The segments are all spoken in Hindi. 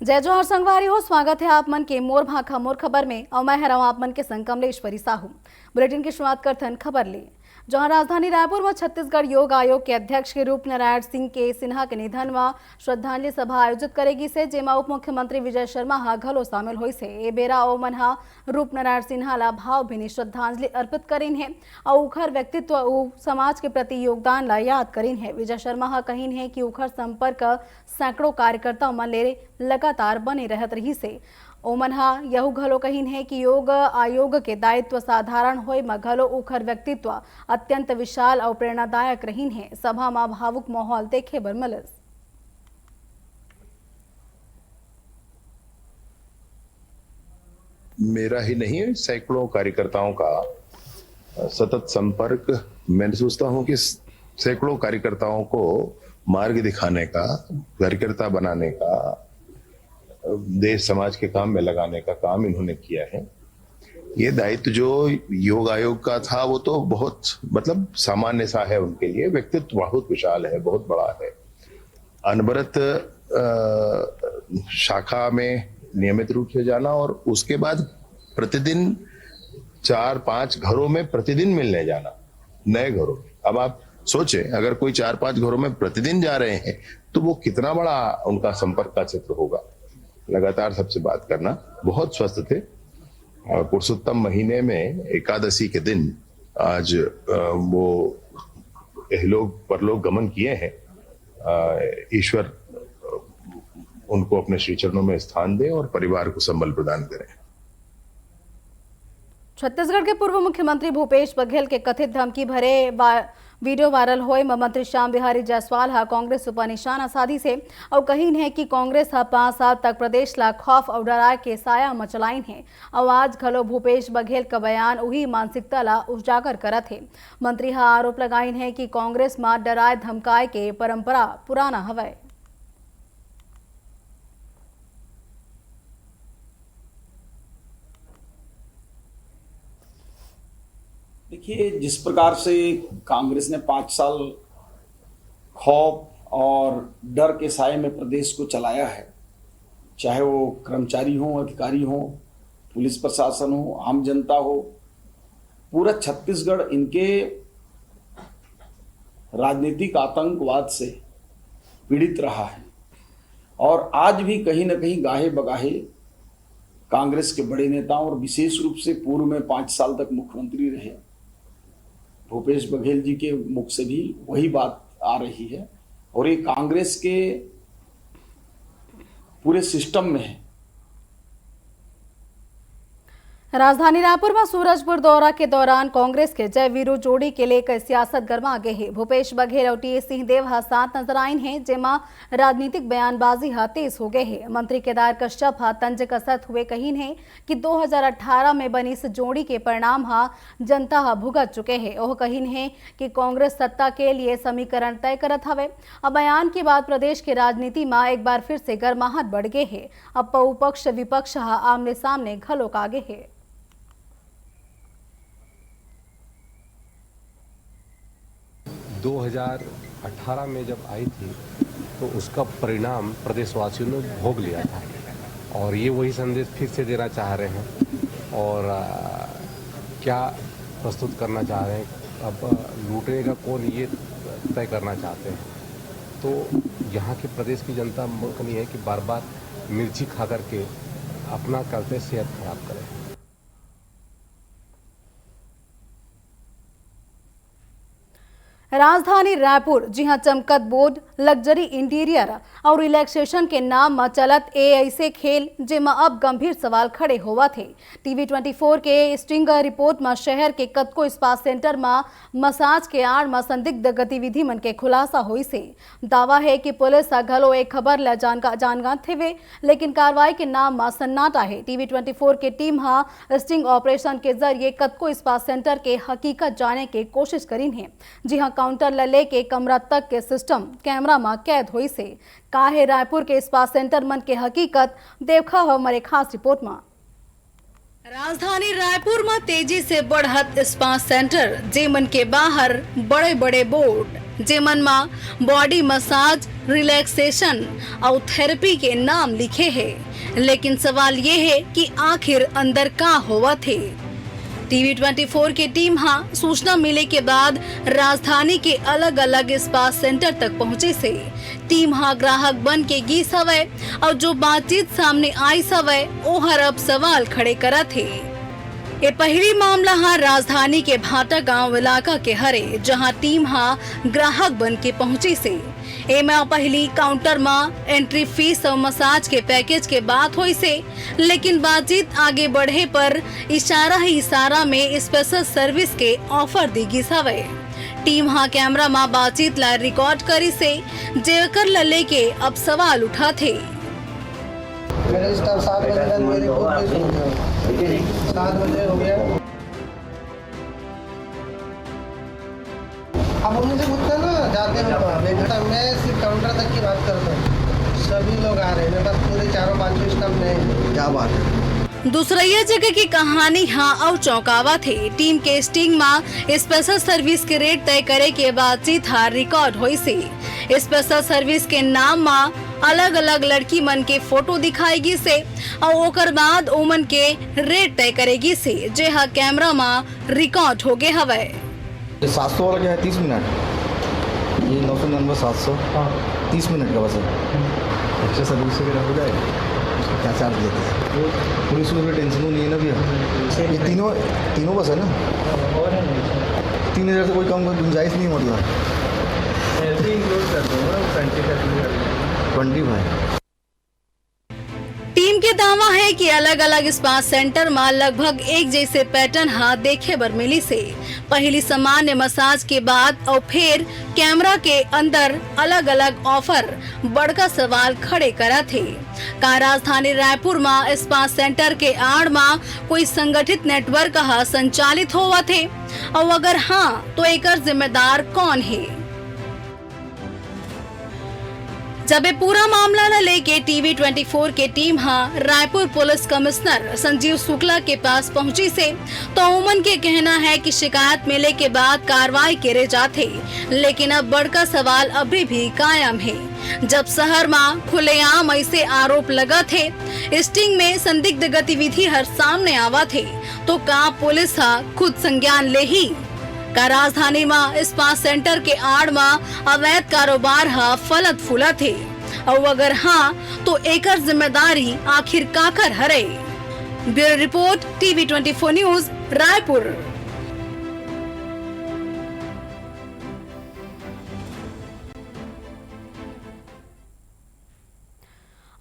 जय जोहर संगवारी हो। स्वागत है आप मन के मोर भाखा मोर खबर में और मैं हूं आप मन के संग कमलेश्वरी साहू। बुलेटिन की शुरुआत करथन खबर ले। जहां राजधानी रायपुर में छत्तीसगढ़ योग आयोग के अध्यक्ष के रूप नारायण सिंह के सिन्हा के निधन में श्रद्धांजलि सभा आयोजित करेगी से जेमा उप मुख्यमंत्री विजय शर्मा हा घलो शामिल हुई से ए बेरा ओ मन हा रूप नारायण सिन्हा ला भावभीनी श्रद्धांजलि अर्पित करीन है और उखर व्यक्तित्व उ समाज के प्रति योगदान ला याद करीन है। विजय शर्मा हा कहीन है कि उखर संपर्क सैकड़ों कार्यकर्ता मन ले लगातार बने रहत रही से ओमन हा यहू घलो कहीन है कि योग आयोग के दायित्व साधारण होय म घलो उखर व्यक्तित्व अत्यंत विशाल और प्रेरणादायक रहीन है। सभा में भावुक माहौल देखे बर मिलस। मेरा ही नहीं, सैकड़ों कार्यकर्ताओं का सतत संपर्क। मैं सोचता हूं कि सैकड़ों कार्यकर्ताओं को मार्ग दिखाने का, कार्यकर्ता बनाने का, देश समाज के काम में लगाने का काम इन्होंने किया है। ये दायित्व जो योग आयोग का था वो तो बहुत सामान्य सा है उनके लिए। व्यक्तित्व बहुत विशाल है, बहुत बड़ा है। अनवरत शाखा में नियमित रूप से जाना और उसके बाद प्रतिदिन 4-5 घरों में प्रतिदिन मिलने जाना, नए घरों में। अब आप सोचें, अगर कोई 4-5 घरों में प्रतिदिन जा रहे हैं तो वो कितना बड़ा उनका संपर्क का क्षेत्र होगा। लगातार सबसे बात करना, बहुत स्वस्थ थे। पुरुषोत्तम महीने में एकादशी के दिन आज वो इहलोक परलोक गमन किए हैं। ईश्वर उनको अपने श्री चरणों में स्थान दे और परिवार को संबल प्रदान करें। छत्तीसगढ़ के पूर्व मुख्यमंत्री भूपेश बघेल के कथित धमकी भरे वीडियो वायरल होए में मंत्री श्याम बिहारी जायसवाल हा कांग्रेस पर निशाना साधी से और कहीन है कि कांग्रेस हा 5 साल तक प्रदेश ला खौफ और डराए के साया मचलाइन है और आज घलो भूपेश बघेल का बयान वही मानसिकता ला उजागर करत है। मंत्री हा आरोप लगाइन है कि कांग्रेस में डराए धमकाए के परंपरा पुराना हवय। देखिए, जिस प्रकार से कांग्रेस ने 5 साल खौफ और डर के साए में प्रदेश को चलाया है, चाहे वो कर्मचारी हो, अधिकारी हो, पुलिस प्रशासन हो, आम जनता हो, पूरा छत्तीसगढ़ इनके राजनीतिक आतंकवाद से पीड़ित रहा है। और आज भी कहीं ना कहीं गाहे बगाहे कांग्रेस के बड़े नेताओं और विशेष रूप से पूर्व में 5 साल तक मुख्यमंत्री रहे भूपेश बघेल जी के मुख से भी वही बात आ रही है और ये कांग्रेस के पूरे सिस्टम में है। राजधानी रायपुर में सूरजपुर दौरा के दौरान कांग्रेस के जय वीरू जोड़ी के लेकर सियासत गर्मा गए है। भूपेश बघेल और टीएस सिंहदेव हा साथ नजर आइन है, जेमा राजनीतिक बयानबाजी हा तेज हो गए है। मंत्री केदार कश्यप हा तंज कसरत हुए कहीन है कि 2018 में बनी इस जोड़ी के परिणाम हा जनता हा भुगत चुके हैं। वह कहीन है कि कांग्रेस सत्ता के लिए समीकरण तय करत हवे। अब बयान के बाद प्रदेश के राजनीति में एक बार फिर से गर्माहट बढ़ गए है। अब पक्ष विपक्ष हा आमने सामने घलोक आगे है। 2018 में जब आई थी तो उसका परिणाम प्रदेशवासियों ने भोग लिया था और ये वही संदेश फिर से देना चाह रहे हैं। और क्या प्रस्तुत करना चाह रहे हैं, अब लूटेगा कौन ये तय करना चाहते हैं। तो यहाँ के प्रदेश की जनता मूर्ख नहीं है कि बार बार मिर्ची खा करके अपना करते सेहत खराब करें। राजधानी रायपुर जी हाँ चमकत बोर्ड लग्जरी इंटीरियर और रिलैक्सेशन के नाम में चलत ऐसे खेल जेमा अब गंभीर सवाल खड़े हुआ थे। टीवी 24 के स्टिंग रिपोर्ट में शहर के कतको स्पा सेंटर में मसाज के आड़ में संदिग्ध गतिविधि मन के खुलासा हुई से दावा है कि पुलिस घलो एक खबर ल जानगा थे, लेकिन कार्रवाई के नाम में सन्नाटा है। टीवी 24 के टीम हा स्टिंग ऑपरेशन के जरिए कतको स्पा सेंटर के हकीकत जाने के कोशिश करीन है। जी हाँ, काउंटर ले के कमरा तक के सिस्टम कैमरा में कैद हुई से काहे रायपुर के स्पा सेंटर मन के हकीकत देखा हो हमारे खास रिपोर्ट में। राजधानी रायपुर में तेजी से बढ़त स्पा सेंटर जेमन के बाहर बड़े बड़े बोर्ड जेमन मा बॉडी मसाज, रिलैक्सेशन और थेरेपी के नाम लिखे हैं, लेकिन सवाल ये है कि आखिर अंदर का हुआ थे। टीवी 24 की टीम सूचना मिले के बाद राजधानी के अलग अलग स्पा सेंटर तक पहुंचे से टीम ग्राहक बन के गी सवय और जो बातचीत सामने आई सवय ओ हर अब सवाल खड़े करा थे। ये पहली मामला राजधानी के भाटा गांव इलाका के हरे, जहां टीम ग्राहक बन के पहुंची से एमा पहली काउंटर में एंट्री फीस और मसाज के पैकेज के बात हुई से, लेकिन बातचीत आगे बढ़े पर इशारा ही इशारा में स्पेशल सर्विस के ऑफर दी गई सवय। टीम कैमरा में बातचीत ला रिकॉर्ड करी से जेकर लले के अब सवाल उठा थे। मेरे स्टाफ 7 बजे तक मेरी बहुत मिस हो गया, 7 बजे हो गया। अब उनसे पूछते ना जाते हैं बेटा, मैं सिर्फ काउंटर तक की बात करता हूँ, सभी लोग आ रहे हैं, मेरे पास पूरे 4-5 स्टाफ नहीं। क्या बात है। दूसरिया जगह की कहानी और चौंकावा थे। टीम के स्टिंग में स्पेशल सर्विस के रेट तय करे के बातचीत रिकॉर्ड हुई से स्पेशल सर्विस के नाम में अलग अलग लड़की मन के फोटो दिखाएगी से और ओकर बाद ओमन के रेट तय करेगी से जे कैमरा में रिकॉर्ड हो गए हवे। 700 वाला क्या है 30 मिनट, ये 999 700 30 मिनट का बस है। एक्स्ट्रा सर्विस वगैरह हो जाएगा, क्या चार्ज लेते हैं? पुलिस को टेंशन नहीं है ना भैया, ये तीनों बस है ना, 3000 से कोई कम गुंजाइश नहीं मतलब 25। टीम के दावा है कि अलग अलग स्पा सेंटर में लगभग एक जैसे पैटर्न देखे बर मिली से पहली सामान्य मसाज के बाद और फिर कैमरा के अंदर अलग अलग ऑफर बड़का सवाल खड़े करा थे। का राजधानी रायपुर में स्पा सेंटर के आड़ में कोई संगठित नेटवर्क संचालित हुआ थे और अगर हाँ तो एकर जिम्मेदार कौन है? जब ये पूरा मामला न लेके टीवी 24 के team Raipur police commissioner Sanjeev Shukla के पास पहुंची से तो उमन के कहना है कि शिकायत मिले के बाद कार्रवाई करे जाते, लेकिन अब बड़का सवाल अभी भी कायम है। जब शहर में खुलेआम ऐसे आरोप लगा थे, स्टिंग में संदिग्ध गतिविधि हर सामने आवा थे, तो का पुलिस खुद संज्ञान ले ही? का राजधानी में स्पा सेंटर के आड़ में अवैध कारोबार फलत फूलत थे और अगर हाँ तो एकर जिम्मेदारी आखिर काकर हरे? Bureau report TV 24 news Raipur.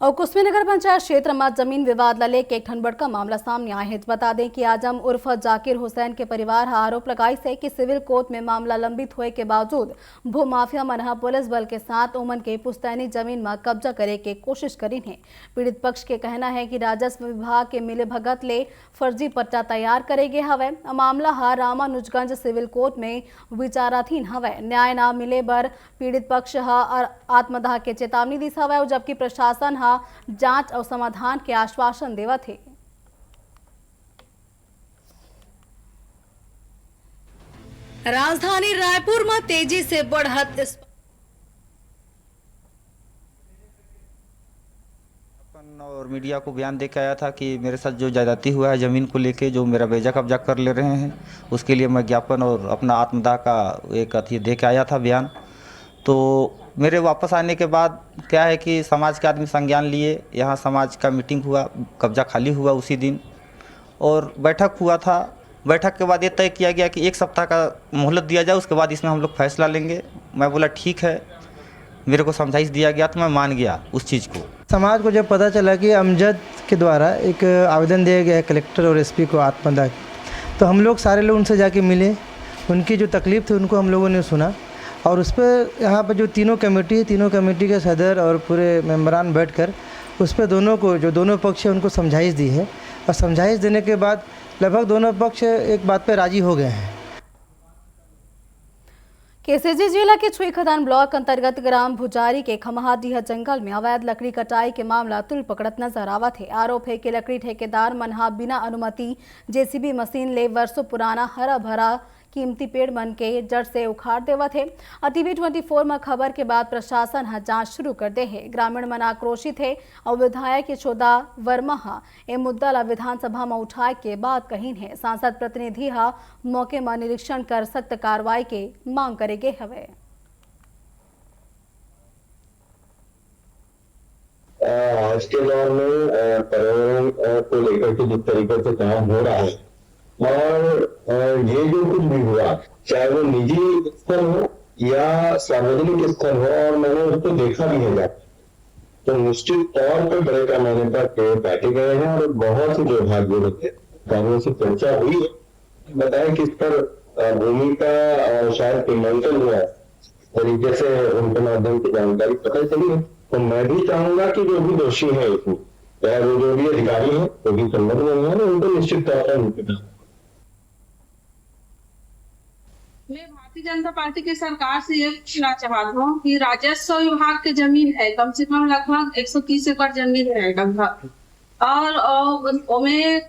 और कुश्मीनगर पंचायत क्षेत्र में जमीन विवाद ला लेके एक ठन बड़का मामला सामने आए हैं। बता दें कि आजम उर्फ जाकिर हुसैन के परिवार आरोप लगाई से कि सिविल कोर्ट में मामला लंबित होए के बावजूद भूमाफिया मनहा पुलिस बल के साथ ओमन के पुश्तैनी जमीन में कब्जा करे के कोशिश करी है। पीड़ित पक्ष के कहना है कि राजस्व विभाग के मिले भगत ले फर्जी पट्टा तैयार करेगे हवे। मामला रामानुजगंज सिविल कोर्ट में विचाराधीन हवे। न्याय न मिले बर पीड़ित पक्ष आत्मदाह के चेतावनी दी हवे, जबकि प्रशासन जांच और समाधान के आश्वासन देवा थे। राजधानी रायपुर में तेजी से बढ़त और मीडिया को बयान दे के आया था कि मेरे साथ जो ज्यादती हुआ है ज़मीन को लेके, जो मेरा बेजा कब्जा कर ले रहे हैं, उसके लिए मैं ज्ञापन और अपना आत्मदाह का एक अथी दे के आया था बयान। तो मेरे वापस आने के बाद क्या है कि समाज के आदमी संज्ञान लिए, यहाँ समाज का मीटिंग हुआ, कब्जा खाली हुआ उसी दिन और बैठक हुआ था। बैठक के बाद ये तय किया गया कि 1 सप्ताह का मोहलत दिया जाए, उसके बाद इसमें हम लोग फैसला लेंगे। मैं बोला ठीक है, मेरे को समझाइश दिया गया तो मैं मान गया उस चीज़ को। समाज को जब पता चला कि अमजद के द्वारा एक आवेदन दिया गया है कलेक्टर और एसपी को आत्मदाह, तो हम लोग सारे लोग उनसे जाके मिले, उनकी जो तकलीफ़ थी उनको हम लोगों ने सुना और उस पर यहाँ पर जो तीनों कमेटी के सदर और पूरे मेंबरान बैठकर उस पर दोनों को, जो दोनों पक्ष है उनको समझाइश दी है और समझाइश देने के बाद लगभग दोनों पक्ष एक बात पर राजी हो गए हैं। केसीजी जिला के छुई खदान ब्लॉक अंतर्गत ग्राम भुजारी के खमहाडीह जंगल में अवैध लकड़ी कटाई के मामला तुल पकड़त नजर आवा थे। आरोप है कि लकड़ी ठेकेदार मनहा बिना अनुमति जेसीबी मशीन ले वर्षों पुराना हरा भरा कीमती पेड़ मन के जड़ से उखाड़ देवत है। टीवी 24 में खबर के बाद प्रशासन जांच शुरू कर दे है। ग्रामीण मन आक्रोशित है और विधायक यशोदा वर्मा ये मुद्दा ला विधानसभा में उठाए के बाद कहीं है सांसद प्रतिनिधि मौके में निरीक्षण कर सख्त कार्रवाई के मांग करेगे हवे। आज के दौर में पर्यावरण को लेकर के जिस तरीके से काम हो रहा है और ये जो कुछ भी हुआ, चाहे वो निजी स्थल हो या सार्वजनिक स्थल हो, और मैंने उसको देखा भी है जाकर, तो निश्चित तौर पर बड़े पैमाने पर पेड़ काटे गए हैं और बहुत ही दुर्भाग्यजनक है। कांग्रेस से चर्चा हुई है, बताएं किस पर भूमि का शायद सीमांकन हुआ है, तरीके से उनके माध्यम से जानकारी पता चली है। तो मैं भी चाहूंगा कि जो भी दोषी है इसमें, या जो भी अधिकारी है, जो भी संबंध में है, उनको निश्चित तौर पर मैं भारतीय जनता पार्टी की सरकार से ये पूछना चाहता हूँ कि राजस्व विभाग की जमीन है कम से कम लगभग 130 एकड़ जमीन है लगभग, और उसमें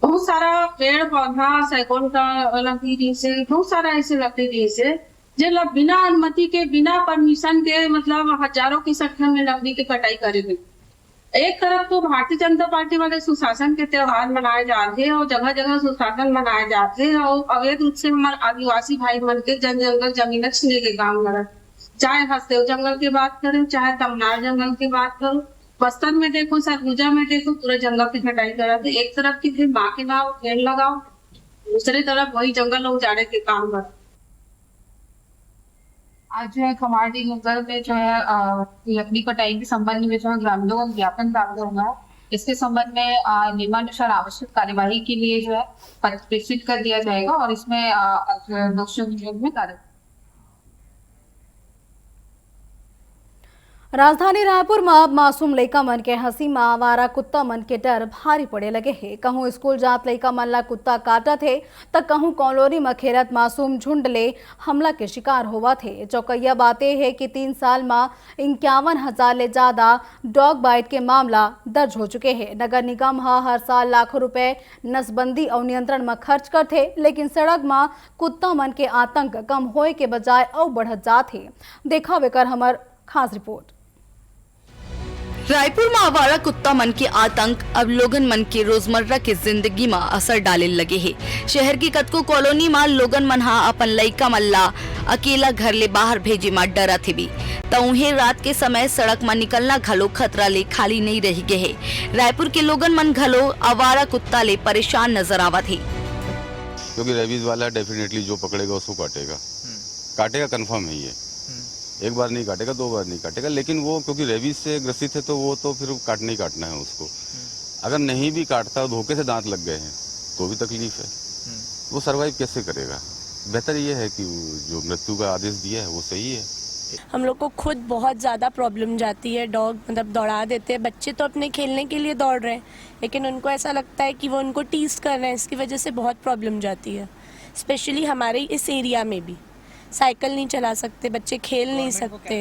बहुत सारा पेड़ पौधा सैकड़ों का लकड़ी से, बहुत सारा ऐसे लकड़ी से जो बिना अनुमति के, बिना परमिशन के, मतलब हजारों की संख्या में लकड़ी की कटाई करेंगे। एक तरफ तो भारतीय जनता पार्टी वाले सुशासन के त्योहार मनाए जाते हैं और जगह जगह सुशासन मनाए जाते हैं, और अवैध रूप से हमारे आदिवासी भाई मन के जंगल जमीन छीने के काम कर, चाहे हसदेव जंगल की बात करें, चाहे तमनार जंगल की बात करो, बस्तर में देखो, सरगुजा में देखो, पूरे जंगल की कटाई करा। एक तरफ की फिर बाकी लाओ, पेड़ लगाओ, दूसरी तरफ वही जंगल उजाड़े के काम कर। आज जो है खमाड़ी नगर में जो है लकड़ी कटाई के संबंध में जो है ग्रामीणों का ज्ञापन प्राप्त होगा। इसके संबंध में नियमानुसार आवश्यक कार्यवाही के लिए जो है पत्र प्रेषित कर दिया जाएगा और इसमें दोषियों के विरोध में कार्य। राजधानी रायपुर में अब मासूम लइका मन के हंसी में आवारा कुत्ता मन के डर भारी पड़े लगे है। कहूँ स्कूल जात लइका मन ला कुत्ता काटत है तो कहूँ कॉलोनी में खेलत मासूम झुंड ले हमला के शिकार होवा थे। चौकैया बातें है कि 3 साल में 51,000 ले ज्यादा डॉग बाइट के मामला दर्ज हो चुके हैं। नगर निगम हर साल लाखों रुपए नसबंदी और नियंत्रण में खर्च करते, लेकिन सड़क में कुत्ता मन के आतंक कम होए के बजाय और बढ़त जात है। देखा बेकर हमार खास रिपोर्ट। रायपुर में आवारा कुत्ता मन के आतंक अब लोगन मन के रोजमर्रा के जिंदगी में असर डाले लगे है। शहर की कतको कॉलोनी में लोगन मन अपन लइका मल्ला अकेला घर ले बाहर भेजे में डरा थे भी, तो उन्हें रात के समय सड़क में निकलना घलो खतरा ले खाली नहीं रह गए है। रायपुर के लोगन मन घलो आवारा कुत्ता ले परेशान नजर आवा थे, क्योंकि रेबीज वाला डेफिनेटली जो पकड़ेगा उसको काटेगा कंफर्म है। ये एक बार नहीं काटेगा, 2 बार नहीं काटेगा, लेकिन वो क्योंकि रेबीज से ग्रसित है तो वो तो फिर काटना ही काटना है उसको। अगर नहीं भी काटता, धोखे से दांत लग गए हैं तो भी तकलीफ है, वो सरवाइव कैसे करेगा। बेहतर ये है कि जो मृत्यु का आदेश दिया है वो सही है। हम लोग को खुद बहुत ज़्यादा प्रॉब्लम जाती है। डॉग मतलब दौड़ा देते हैं, बच्चे तो अपने खेलने के लिए दौड़ रहे हैं, लेकिन उनको ऐसा लगता है कि वो उनको टीज कर रहे हैं, इसकी वजह से बहुत प्रॉब्लम जाती है। स्पेशली हमारे इस एरिया में भी साइकिल नहीं चला सकते बच्चे, खेल नहीं सकते।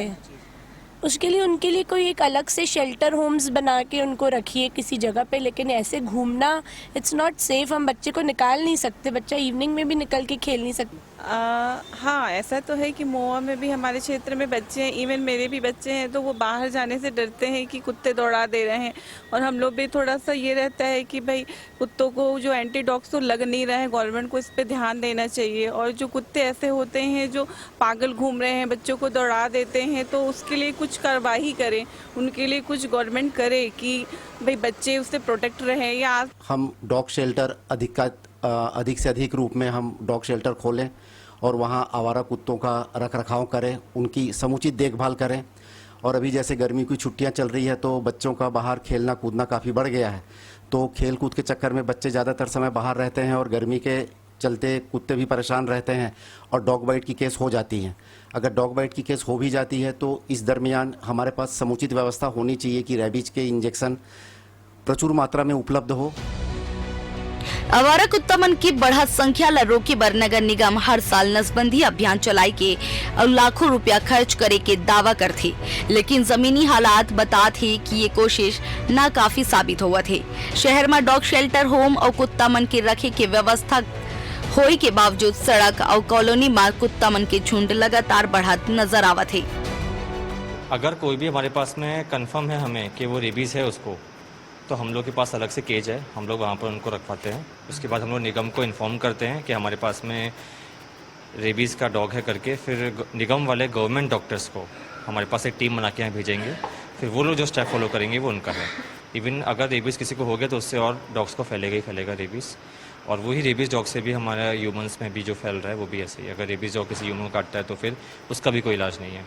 उसके लिए उनके लिए कोई एक अलग से शेल्टर होम्स बना के उनको रखिए किसी जगह पे, लेकिन ऐसे घूमना इट्स नॉट सेफ। हम बच्चे को निकाल नहीं सकते, बच्चा इवनिंग में भी निकल के खेल नहीं सकता। हाँ, ऐसा तो है कि मोआ में भी हमारे क्षेत्र में बच्चे हैं, इवन मेरे भी बच्चे हैं, तो वो बाहर जाने से डरते हैं कि कुत्ते दौड़ा दे रहे हैं। और हम लोग भी थोड़ा सा ये रहता है कि भाई कुत्तों को जो एंटी डॉग्स तो लग नहीं रहा है, गवर्नमेंट को इस पर ध्यान देना चाहिए। और जो कुत्ते ऐसे होते हैं जो पागल घूम रहे हैं, बच्चों को दौड़ा देते हैं, तो उसके लिए कुछ कार्रवाई करें, उनके लिए कुछ गवर्नमेंट करे कि भाई बच्चे उससे प्रोटेक्ट रहे। या हम डॉग शेल्टर अधिक से अधिक रूप में हम डॉग शेल्टर खोलें और वहाँ आवारा कुत्तों का रखरखाव करें, उनकी समुचित देखभाल करें। और अभी जैसे गर्मी की छुट्टियां चल रही है तो बच्चों का बाहर खेलना कूदना काफ़ी बढ़ गया है, तो खेल कूद के चक्कर में बच्चे ज़्यादातर समय बाहर रहते हैं और गर्मी के चलते कुत्ते भी परेशान रहते हैं और डॉग बाइट की केस हो जाती हैं। अगर डॉग बाइट की केस हो भी जाती है तो इस दरमियान हमारे पास समुचित व्यवस्था होनी चाहिए कि रेबीज के इंजेक्शन प्रचुर मात्रा में उपलब्ध हो। आवारा कुत्ता मन की बढ़त संख्या ला रोके बर नगर निगम हर साल नसबंदी अभियान चलाई के और लाखों रुपया खर्च करे के दावा करथे, लेकिन जमीनी हालात बताथे कि ये कोशिश नाकाफी साबित हुआ थे। शहर में डॉग शेल्टर होम और कुत्ता मन के रखे के व्यवस्था होए के बावजूद सड़क और कॉलोनी मार्ग कुत्ता मन के झुंड लगातार बढ़त नजर आवत है। अगर कोई भी हमारे पास में कंफर्म है हमें कि वो रेबीज़ है उसको, तो हम लोग के पास अलग से केज है, हम लोग वहाँ पर उनको रखवाते हैं। उसके बाद हम लोग निगम को इन्फॉर्म करते हैं कि हमारे पास में रेबीज़ का डॉग है करके, फिर निगम वाले गवर्नमेंट डॉक्टर्स को हमारे पास एक टीम बना के यहाँ भेजेंगे। फिर वो लोग जो स्टेप फॉलो करेंगे वो उनका है। इवन अगर रेबीज़ किसी को हो गया तो उससे और डॉग्स को फैलेगा ही फैलेगा रेबीज़। और वही रेबीज़ डॉग से भी हमारा ह्यूमंस में भी जो फैल रहा है वो भी ऐसे ही। अगर रेबीज़ डॉग किसी ह्यूमन को काटता है तो फिर उसका भी कोई इलाज नहीं है।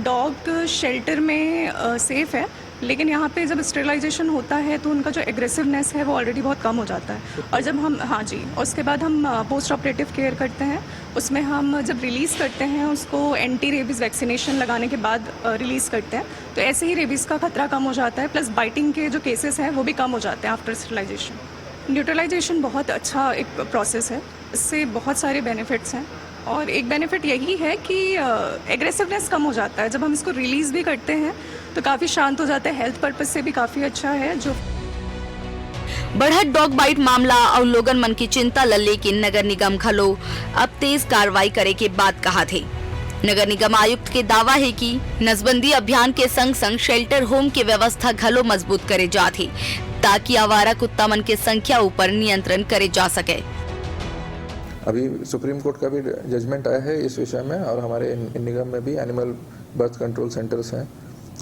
डॉग शेल्टर में सेफ़ है, लेकिन यहाँ पे जब स्टेरिलाइजेशन होता है तो उनका जो एग्रेसिवनेस है वो ऑलरेडी बहुत कम हो जाता है। और जब हम उसके बाद हम पोस्ट ऑपरेटिव केयर करते हैं। उसमें हम जब रिलीज़ करते हैं उसको एंटी रेबीज़ वैक्सीनेशन लगाने के बाद रिलीज़ करते हैं, तो ऐसे ही रेबीज़ का खतरा कम हो जाता है। प्लस बाइटिंग के जो केसेस हैं वो भी कम हो जाते हैं आफ्टर स्टेरिलाइजेशन। न्यूट्रलाइजेशन बहुत अच्छा एक प्रोसेस है, इससे बहुत सारे बेनिफिट्स हैं। और एक बेनिफिट यही है कि एग्रेसिवनेस कम हो जाता है। जब हम इसको रिलीज़ भी करते हैं तो काफ़ी शांत हो जाता है, हेल्थ पर्पस से भी काफ़ी अच्छा है। जो बढ़त डॉग बाइट मामला और लोगन मन की चिंता लल्ले के नगर निगम खलो अब तेज कार्रवाई करे के बाद कहा थे। नगर निगम आयुक्त के दावा है कि नसबंदी अभियान के संग संग शेल्टर होम की व्यवस्था घलो मजबूत करे जाथे, ताकि आवारा कुत्ता मन के संख्या ऊपर नियंत्रण करे जा सके। अभी सुप्रीम कोर्ट का भी जजमेंट आया है इस विषय में, और हमारे निगम में भी एनिमल बर्थ कंट्रोल सेंटर्स हैं,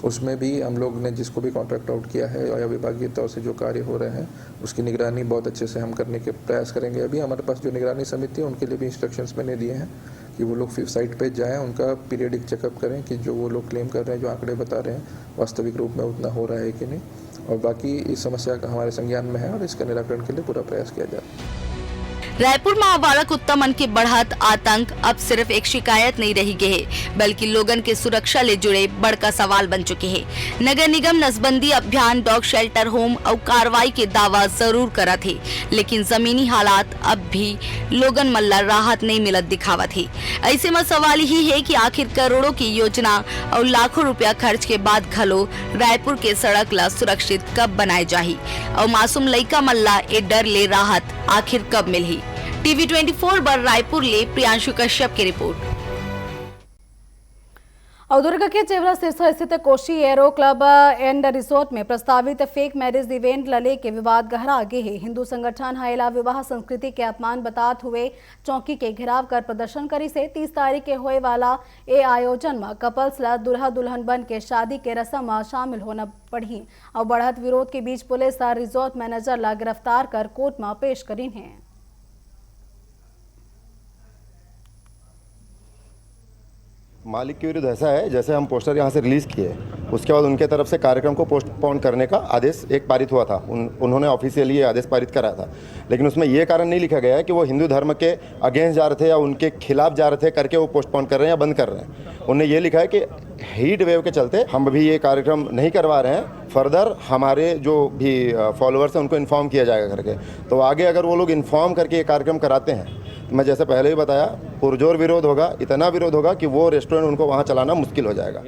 उसमें भी हम लोग ने जिसको भी कॉन्ट्रैक्ट आउट किया है या विभागीय तौर से जो कार्य हो रहे हैं उसकी निगरानी बहुत अच्छे से हम करने के प्रयास करेंगे। अभी हमारे पास जो निगरानी समिति है उनके लिए भी इंस्ट्रक्शंस मैंने दिए हैं कि वो लोग साइट पे जाएं, उनका पीरियडिक चेकअप करें कि जो वो लोग क्लेम कर रहे हैं, जो आंकड़े बता रहे हैं, वास्तविक रूप में उतना हो रहा है कि नहीं। और बाकी इस समस्या का हमारे संज्ञान में है और इसका निराकरण के लिए पूरा प्रयास किया जा रहा है। रायपुर में आवारा कुत्ता मन के बढ़त आतंक अब सिर्फ एक शिकायत नहीं रही गए है, बल्कि लोगन के सुरक्षा ले जुड़े बड़का सवाल बन चुके हैं। नगर निगम नसबंदी अभियान, डॉग शेल्टर होम और कार्रवाई के दावा जरूर करा थे, लेकिन जमीनी हालात अब भी लोगन मल्ला राहत नहीं मिलत दिखावत है। ऐसे में सवाल ही है कि आखिर करोड़ों की योजना और लाखों रुपया खर्च के बाद खलो रायपुर के सड़क ला सुरक्षित कब बनाए जाही और मासूम लइका मल्ला ए डर ले राहत आखिर कब मिलही। टीवी 24 पर रायपुर ले प्रियांशु कश्यप की रिपोर्ट। दुर्ग के चेवरा सिरसा स्थित Kosi aero club and resort में प्रस्तावित फेक मैरिज इवेंट लले के विवाद गहरा आगे है। हिंदू संगठन हाइला विवाह संस्कृति के अपमान बताते हुए चौकी के घेराव कर प्रदर्शन करी से 30 तारीख के होए वाला ए आयोजन में कपल्स ला दुल्हा दुल्हन बन के शादी के रस्म में शामिल होना पड़ी और बढ़त विरोध के बीच पुलिस रिसोर्ट मैनेजर ला गिरफ्तार कर कोर्ट में पेश करी है। मालिक के विरुद्ध ऐसा है जैसे हम पोस्टर यहाँ से रिलीज़ किए, उसके बाद उनके तरफ से कार्यक्रम को पोस्टपोन करने का आदेश एक पारित हुआ था। उन्होंने ऑफिशियली ये आदेश पारित कराया था, लेकिन उसमें ये कारण नहीं लिखा गया है कि वो हिंदू धर्म के अगेंस्ट जा रहे थे या उनके खिलाफ जा रहे थे करके वो पोस्टपोन कर रहे हैं या बंद कर रहे हैं। उन्हें ये लिखा है कि हीट वेव के चलते हम अभी ये कार्यक्रम नहीं करवा रहे हैं, फर्दर हमारे जो भी फॉलोअर्स हैं उनको इन्फॉर्म किया जाएगा करके। तो आगे अगर वो लोग इन्फॉर्म करके ये कार्यक्रम कराते हैं, मैं जैसे पहले ही बताया, पुरजोर विरोध होगा, इतना विरोध होगा कि वो रेस्टोरेंट उनको वहां चलाना मुश्किल हो जाएगा।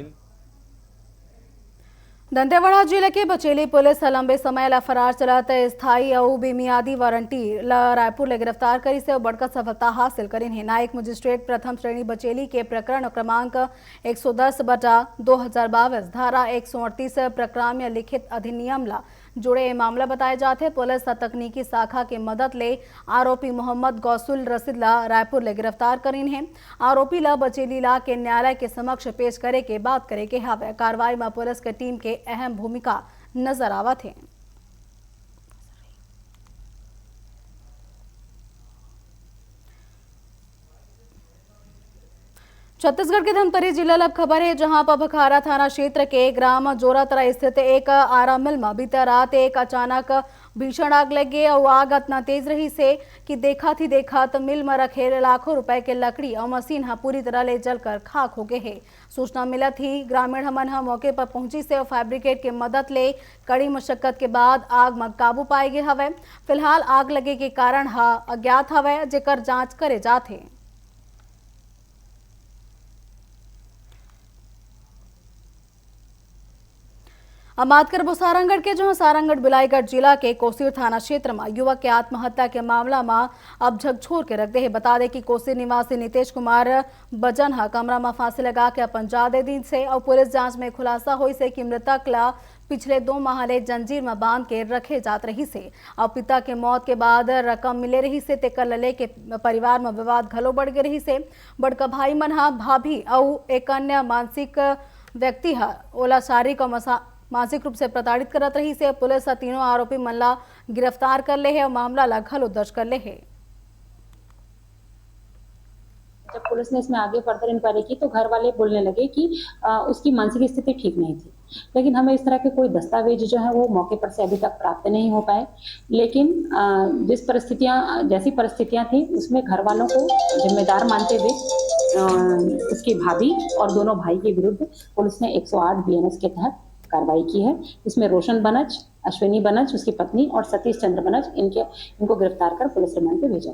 दंतेवाड़ा जिले के बचेली पुलिस लंबे समय ला फरार चलाते स्थायी और बेमियादी वारंटी ला रायपुर ले गिरफ्तार करी से बड़का सफलता हासिल करी है। नायक मजिस्ट्रेट प्रथम श्रेणी बचेली के प्रकरण क्रमांक 110/2022 धारा 138 प्रकरण में लिखित अधिनियम ला जुड़े मामला बताए जाते। पुलिस तकनीकी शाखा के मदद ले आरोपी मोहम्मद गौसुल रसीद ला रायपुर ले गिरफ्तार करीन है। आरोपी ला बचेली ला के न्यायालय के समक्ष पेश करे के बात करे के हावे। कार्रवाई में पुलिस के टीम के अहम भूमिका नजर आवत है। छत्तीसगढ़ के धमतरी जिला लब खबर है, जहां पबखारा थाना क्षेत्र के ग्राम जोरातरा स्थित एक आरा मिल में बीते रात एक अचानक भीषण आग लगे और आग इतना तेज रही से कि देखा थी मिल में रखे लाखों रुपए के लकड़ी और मशीन पूरी तरह ले जलकर खाक हो गए है। सूचना मिला थी, ग्रामीण हमन मौके पर पहुंची से फायर ब्रिगेड के मदद ले कड़ी मशक्कत के बाद आग में काबू पाए गए हवे। फिलहाल आग लगे के कारण अज्ञात हवे, जेकर जांच करे जाथे। अब बात करबो सारंगढ़ के, जहां सारंगढ़ बिलाईगढ़ जिला के कोसीर थाना क्षेत्र में युवक के आत्महत्या के मामला में अब झकझोर के रख दे है। बता दे कि कोसीर निवासी नीतीश कुमार बजन कमरा में फांसी लगा के अपन जा दे दिन से और पुलिस जांच में खुलासा हुई से कि मृतक ला पिछले 2 माह ले जंजीर में बांध के रखे जात रही से और पिता के मौत के बाद रकम मिले रही से तेकर लले के परिवार में विवाद घलो बढ़ गए रही से। बड़का भाई मन भाभी और एक अन्य मानसिक व्यक्ति ओला शारीरिक और मानसिक रूप से प्रताड़ित करत रही से। पुलिस तीनों आरोपी मन ला गिरफ्तार कर ले है और मामला ला घलो दर्ज कर ले है। जब पुलिस ने इसमें आगे फर्दर इंक्वायरी की तो घर वाले बोलने लगे कि उसकी मानसिक स्थिति ठीक नहीं थी, लेकिन हमें इस तरह के कोई दस्तावेज जो है वो मौके पर से अभी तक प्राप्त नहीं हो पाए। लेकिन जैसी परिस्थितियां थी उसमें घर वालों को जिम्मेदार मानते हुए उसकी भाभी और दोनों भाई के विरुद्ध पुलिस ने 108 BNS के तहत कार्रवाई की है। इसमें रोशन बनज, अश्विनी बनज उसकी पत्नी और सतीश चंद्र बनज इनको गिरफ्तार कर पुलिस रिमांड पे भेजा।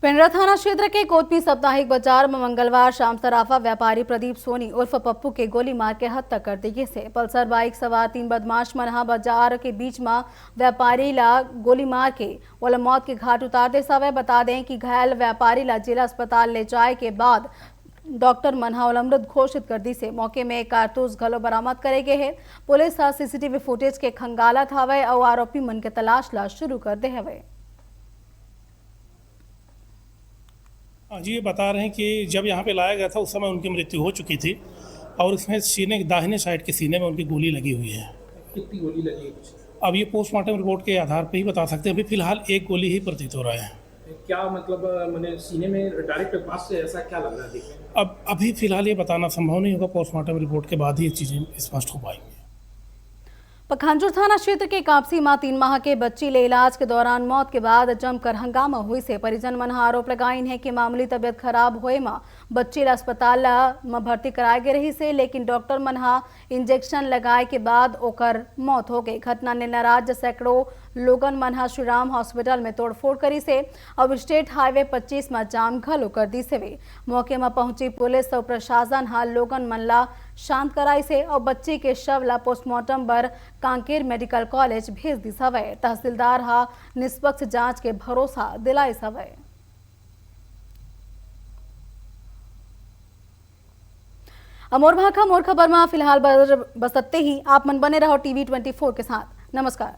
पेंड्रा थाना क्षेत्र के कोतमी साप्ताहिक बाजार में मंगलवार शाम सराफा व्यापारी प्रदीप सोनी उर्फ पप्पू के गोली मार के हत्या कर दी से पल्सर बाइक सवार 3 बदमाश मनहा बाजार के बीच में व्यापारी ला गोली मार के वाला मौत के घाट उतार दे सवे। बता दें कि घायल व्यापारी ला जिला अस्पताल ले जाए के बाद डॉक्टर मनहा मृत घोषित कर दी से। मौके में एक कारतूस घलो बरामद करे गए है। पुलिस CCTV फुटेज के खंगालत हवे और आरोपी मन के तलाश ला शुरू कर दे हवे। जी ये बता रहे हैं कि जब यहाँ पे लाया गया था उस समय उनकी मृत्यु हो चुकी थी और इसमें सीने दाहिने साइड के सीने में उनकी गोली लगी हुई है। कितनी गोली लगी है? अब ये पोस्टमार्टम रिपोर्ट के आधार पर ही बता सकते हैं। अभी फिलहाल एक गोली ही प्रतीत हो रहा है। क्या मतलब मैंने सीने में डायरेक्ट पास से ऐसा क्या लग रहा है देखने? अब अभी फिलहाल ये बताना संभव नहीं होगा, पोस्टमार्टम रिपोर्ट के बाद ही ये चीज़ें स्पष्ट हो पाएंगी। पखांजूर थाना क्षेत्र के कापसी मां 3 माह के बच्ची ले इलाज के दौरान मौत के बाद जमकर हंगामा हुई से परिजन मन आरोप लगाइन है कि मामूली तबियत खराब होए में बच्ची ला अस्पताल में भर्ती कराए गए रही से, लेकिन डॉक्टर मन इंजेक्शन लगाए के बाद ओकर मौत हो गई। घटना ने नाराज सैकड़ों लोगन मन श्री राम हॉस्पिटल में तोड़फोड़ करी से और स्टेट हाईवे 25 में जाम घलो कर दी से। मौके में पहुंची पुलिस और प्रशासन लोगन मन ला शांत कराई से और बच्ची के शव ला पोस्टमार्टम पर कांकेर मेडिकल कॉलेज भेज दी सवे। तहसीलदार निष्पक्ष जांच के भरोसा दिलाई सवे। अमोर भाखा मोर खबर में फिलहाल बसते ही आप मन बने रहो TV 24 के साथ। नमस्कार।